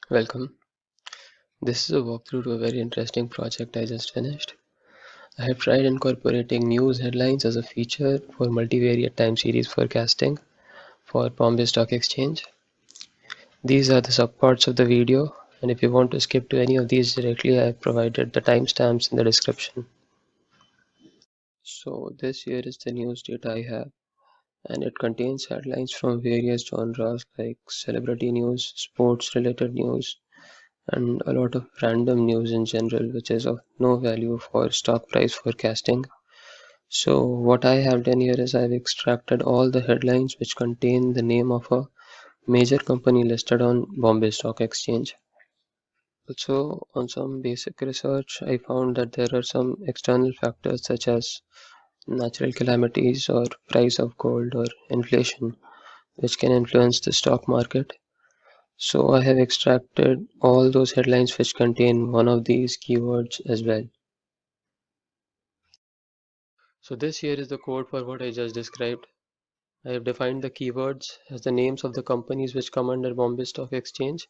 Welcome. This is a walkthrough to a very interesting project I just finished. I have tried incorporating news headlines as a feature for multivariate time series forecasting for Bombay Stock Exchange. These are the subparts of the video, and if you want to skip to any of these directly, I have provided the timestamps in the description. So this here is the news data I have, and it contains headlines from various genres like celebrity news, sports related news, and a lot of random news in general, which is of no value for stock price forecasting. So what I have done here is I've extracted all the headlines which contain the name of a major company listed on Bombay Stock Exchange. Also, on some basic research, I found that there are some external factors such as natural calamities or price of gold or inflation which can influence the stock market. So I have extracted all those headlines which contain one of these keywords as well. So this here is the code for what I just described. I have defined the keywords as the names of the companies which come under Bombay Stock Exchange,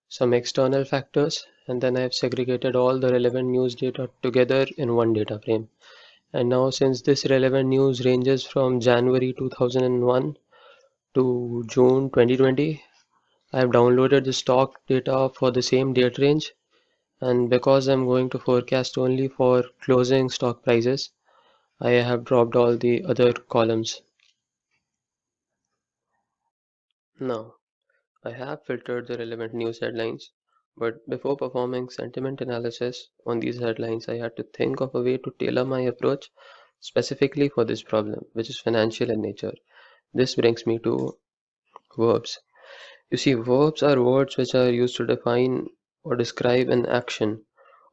some external factors, and then I have segregated all the relevant news data together in one data frame. And now since this relevant news ranges from January 2001 to June 2020, I have downloaded the stock data for the same date range, and because I'm going to forecast only for closing stock prices, I have dropped all the other columns. Now, I have filtered the relevant news headlines, but before performing sentiment analysis on these headlines, I had to think of a way to tailor my approach specifically for this problem, which is financial in nature. This brings me to verbs. You see, verbs are words which are used to define or describe an action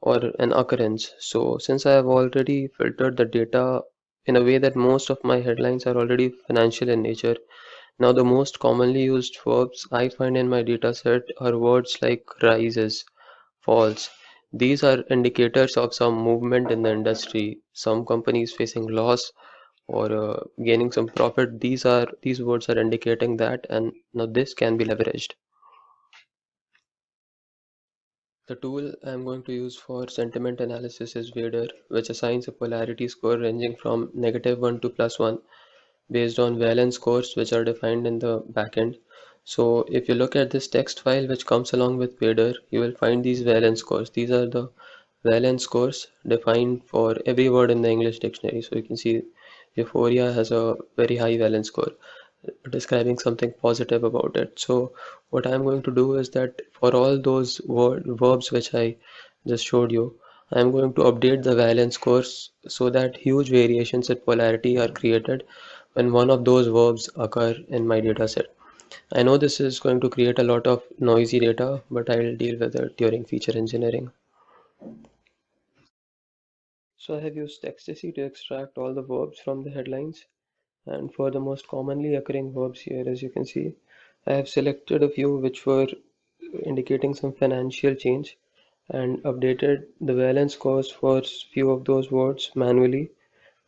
or an occurrence. So, since I have already filtered the data in a way that most of my headlines are already financial in nature, now the most commonly used verbs I find in my dataset are words like rises, falls. These are indicators of some movement in the industry, some companies facing loss or gaining some profit. These words are indicating that, and now this can be leveraged. The tool I'm going to use for sentiment analysis is Vader, which assigns a polarity score ranging from -1 to +1 based on valence scores which are defined in the backend. So if you look at this text file which comes along with Vader, you will find these valence scores. These are the valence scores defined for every word in the English dictionary. So you can see euphoria has a very high valence score describing something positive about it. So what I'm going to do is that for all those verbs which I just showed you, I'm going to update the valence scores so that huge variations in polarity are created when one of those verbs occur in my data set. I know this is going to create a lot of noisy data, but I'll deal with it during feature engineering. So I have used ecstasy to extract all the verbs from the headlines. And for the most commonly occurring verbs here, as you can see, I have selected a few which were indicating some financial change and updated the valence scores for few of those words manually,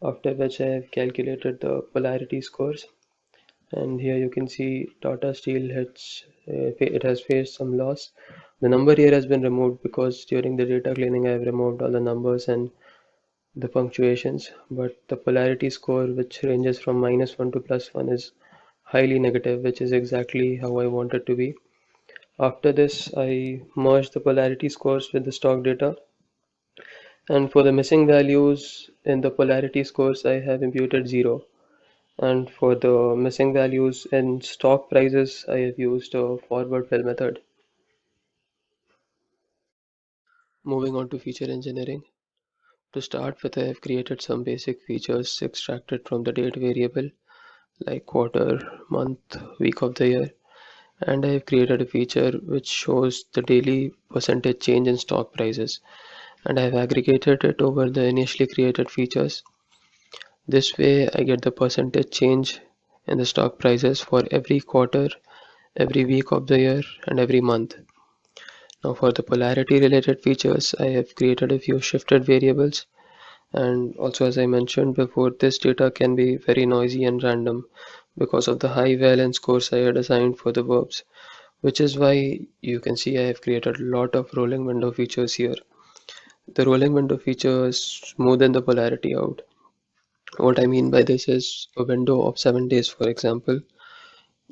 after which I have calculated the polarity scores. And here you can see Tata Steel it has faced some loss. The number here has been removed because during the data cleaning I have removed all the numbers and the punctuations, but the polarity score, which ranges from -1 to +1, is highly negative, which is exactly how I want it to be. After this, I merged the polarity scores with the stock data, and for the missing values in the polarity scores, I have imputed 0. And for the missing values in stock prices, I have used a forward fill method. Moving on to feature engineering. To start with, I have created some basic features extracted from the date variable like quarter, month, week of the year, and I have created a feature which shows the daily percentage change in stock prices, and I have aggregated it over the initially created features. This way I get the percentage change in the stock prices for every quarter, every week of the year, and every month. Now for the polarity related features, I have created a few shifted variables, and also as I mentioned before, this data can be very noisy and random because of the high valence scores I had assigned for the verbs. which is why you can see I have created a lot of rolling window features here. The rolling window features smoothen the polarity out. What I mean by this is a window of 7 days, for example,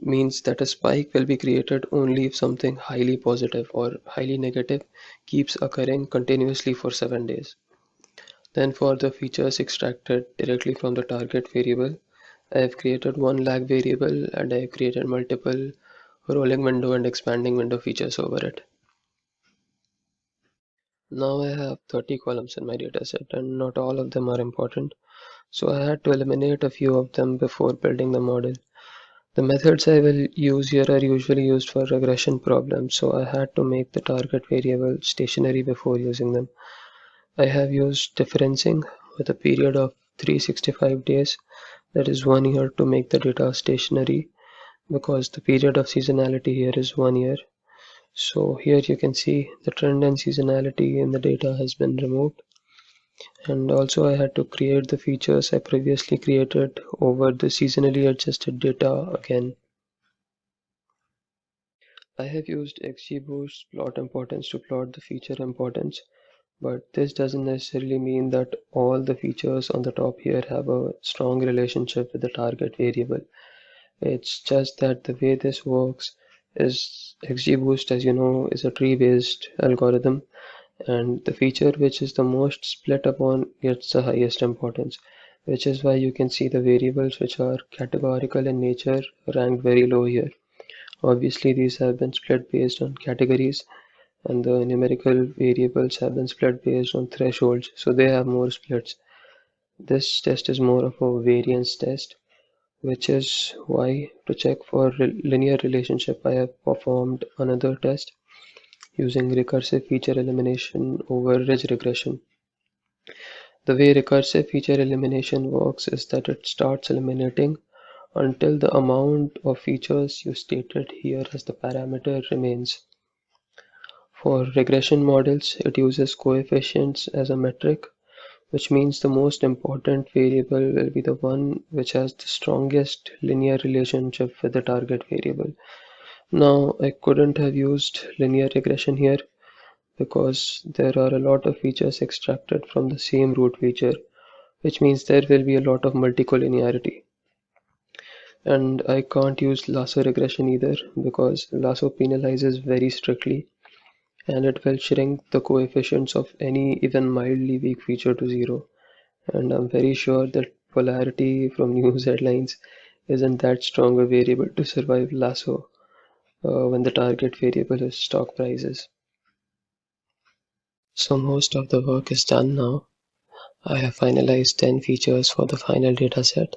means that a spike will be created only if something highly positive or highly negative keeps occurring continuously for 7 days. Then for the features extracted directly from the target variable, I have created one lag variable and I have created multiple rolling window and expanding window features over it. Now I have 30 columns in my dataset and not all of them are important, so I had to eliminate a few of them before building the model. The methods I will use here are usually used for regression problems, so I had to make the target variable stationary before using them. I have used differencing with a period of 365 days, that is 1 year, to make the data stationary because the period of seasonality here is 1 year. So here you can see the trend and seasonality in the data has been removed, and also I had to create the features I previously created over the seasonally adjusted data again. I have used XGBoost plot importance to plot the feature importance, but this doesn't necessarily mean that all the features on the top here have a strong relationship with the target variable. It's just that the way this works is XGBoost, as you know, is a tree-based algorithm, and the feature which is the most split upon gets the highest importance, which is why you can see the variables which are categorical in nature ranked very low here. Obviously, these have been split based on categories, and the numerical variables have been split based on thresholds, so they have more splits. This test is more of a variance test, which is why to check for linear relationship I have performed another test using recursive feature elimination over ridge regression. The way recursive feature elimination works is that it starts eliminating until the amount of features you stated here as the parameter remains. For regression models, it uses coefficients as a metric, which means the most important variable will be the one which has the strongest linear relationship with the target variable. Now, I couldn't have used linear regression here because there are a lot of features extracted from the same root feature, which means there will be a lot of multicollinearity. And I can't use lasso regression either because lasso penalizes very strictly and it will shrink the coefficients of any even mildly weak feature to zero. And I'm very sure that polarity from news headlines isn't that strong a variable to survive lasso when the target variable is stock prices. So most of the work is done now. I have finalized 10 features for the final dataset.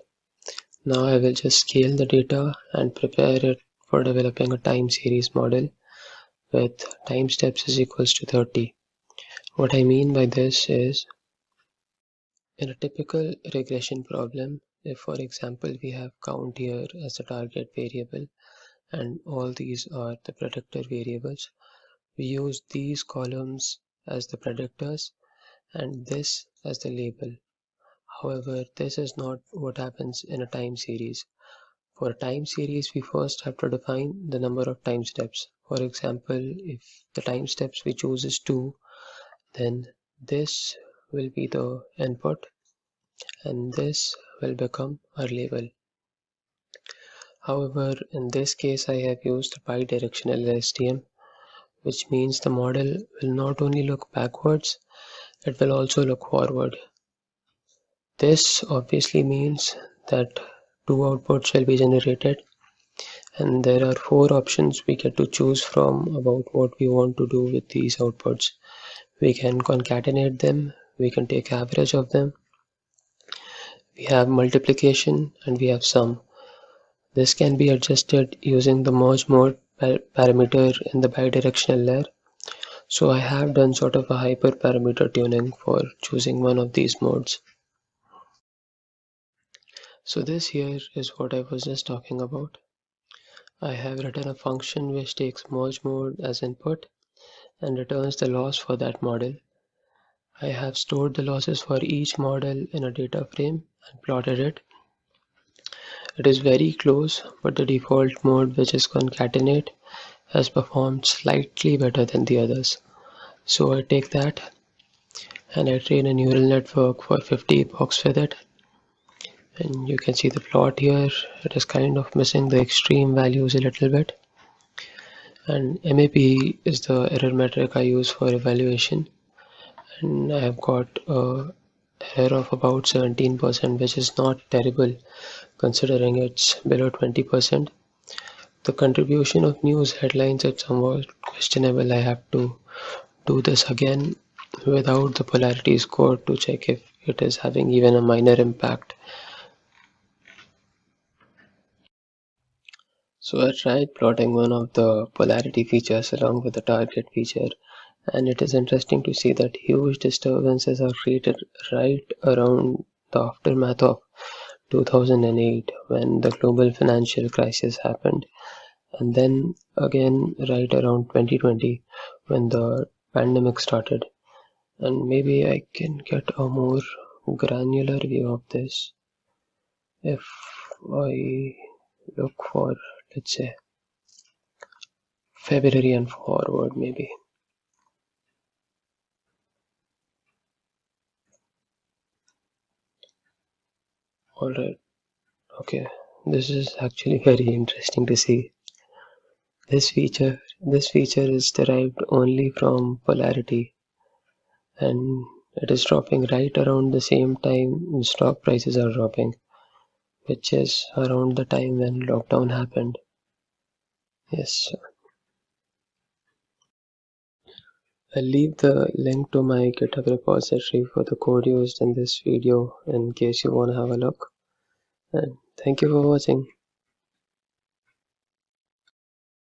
Now I will just scale the data and prepare it for developing a time series model with time steps is equals to 30. What I mean by this is, in a typical regression problem, if for example we have count here as the target variable and all these are the predictor variables, we use these columns as the predictors and this as the label. However, this is not what happens in a time series. For a time series, we first have to define the number of time steps. For example, if the time steps we choose is 2, then this will be the input and this will become our label. However, in this case I have used bidirectional LSTM, which means the model will not only look backwards, it will also look forward. This obviously means that two outputs will be generated and there are 4 options we get to choose from about what we want to do with these outputs. We can concatenate them, we can take average of them, we have multiplication and we have sum. This can be adjusted using the merge mode parameter in the bidirectional layer. So I have done sort of a hyperparameter tuning for choosing one of these modes. So this here is what I was just talking about. I have written a function which takes merge mode as input and returns the loss for that model. I have stored the losses for each model in a data frame and plotted it. It is very close, but the default mode, which is concatenate, has performed slightly better than the others. So I take that and I train a neural network for 50 epochs with it. And you can see the plot here. It is kind of missing the extreme values a little bit. And MAP is the error metric I use for evaluation. And I have got a error of about 17%, which is not terrible considering it's below 20%. The contribution of news headlines is somewhat questionable. I have to do this again without the polarity score to check if it is having even a minor impact. So I tried plotting one of the polarity features along with the target feature, and it is interesting to see that huge disturbances are created right around the aftermath of 2008 when the global financial crisis happened, and then again right around 2020 when the pandemic started. And maybe I can get a more granular view of this if I look for, let's say, February and forward, maybe. Alright, okay. This is actually very interesting to see. This feature is derived only from polarity, and it is dropping right around the same time stock prices are dropping, which is around the time when lockdown happened. Yes, I'll leave the link to my GitHub repository for the code used in this video in case you want to have a look. And thank you for watching.